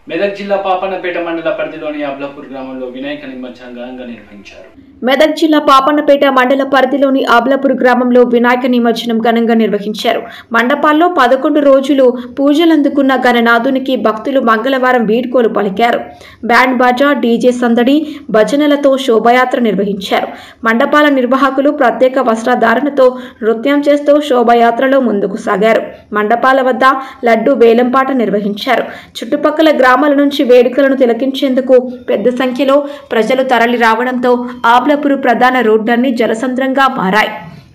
మెదక్ జిల్లా పాపన్నపేట మండల పరిధిలోని అబ్లాపూర్ గ్రామంలో వినాయక నిమజ్జనం ఘనంగా నిర్వహించారు. మెదక్ జిల్లా పాపన్నపేట మండల పరిధిలోని అబ్లాపూర్ గ్రామంలో వినాయక నిమజ్జనం ఘనంగా నిర్వహించారు. మండపాల్లో 11 రోజులు పూజలందుకున్న గణనాథునికి భక్తులు మంగళవారం వీడ్కోలు పలికారు. బ్యాండ్ బాజా, డీజే సందడి, భజనలతో శోభయాత్ర నిర్వహించారు. మండపాల నిర్వాహకులు ప్రత్యేక వస్త్రధారణతో నృత్యం చేస్తూ శోభయాత్రలో ముందుకు సాగారు. మండపాల వద్ద లడ్డు వేలంపాట నిర్వహించారు. చుట్టుపక్కల గ్రామాల నుంచి వేడుకలను తిలకించేందుకు పెద్ద సంఖ్యలో ప్రజలు తరలి రావడంతో అబ్లాపూర్ ప్రధాన రోడ్లన్నీ జలసంద్రంగా మారాయి.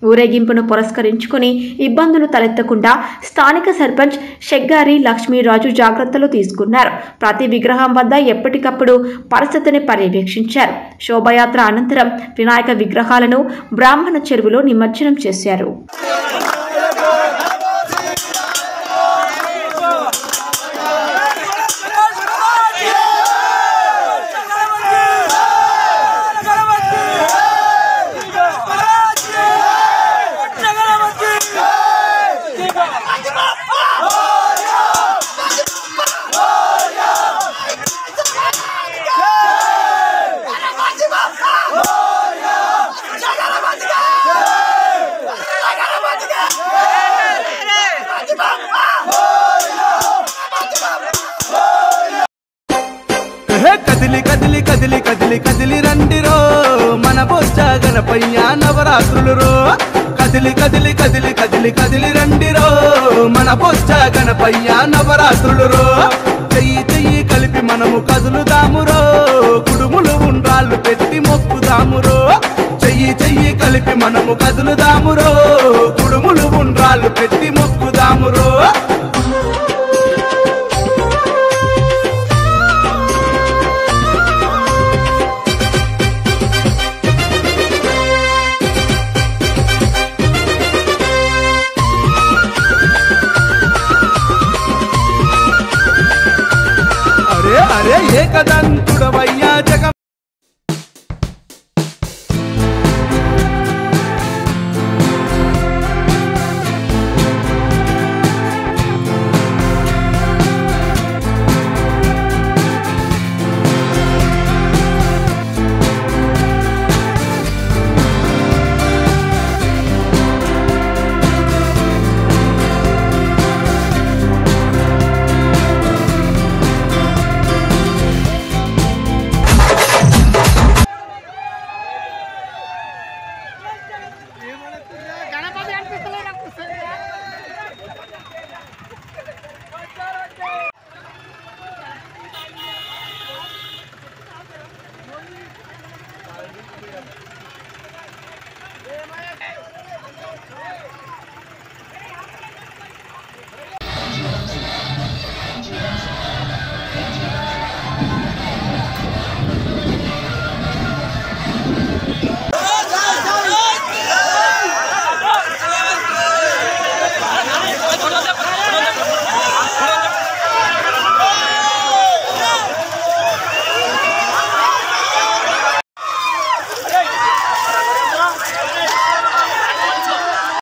ఊరేగింపును పురస్కరించుకుని ఇబ్బందులు తలెత్తకుండా స్థానిక సర్పంచ్ షెగ్గారి లక్ష్మీరాజు జాగ్రత్తలు తీసుకున్నారు. ప్రతి విగ్రహం వద్ద ఎప్పటికప్పుడు పరిస్థితిని పర్యవేక్షించారు. శోభయాత్ర అనంతరం వినాయక విగ్రహాలను బ్రాహ్మణ చెరువులో నిమజ్జనం చేశారు. కదిలి కదిలి కదిలి కదిలి కదిలి రండిరో మన బొజ్జ గణపయ్య నవరాత్రులు రో. కదిలి కదిలి కదిలి కదిలి కదిలి రండిరో మన బొజ్జ గణపయ్య నవరాత్రులు రో. చెయ్యి చెయ్యి కలిపి మనము కదులుదామురో, కుడుములు ఉండ్రాళ్ళు పెట్టి మొక్కుదామురో. చెయ్యి చెయ్యి కలిపి మనము కదులుదామురో, కుడుములు ఉండ్రాళ్ళు పెట్టి మొక్కుదామురో. అరే ఏకదంతుడవయ్యా జగ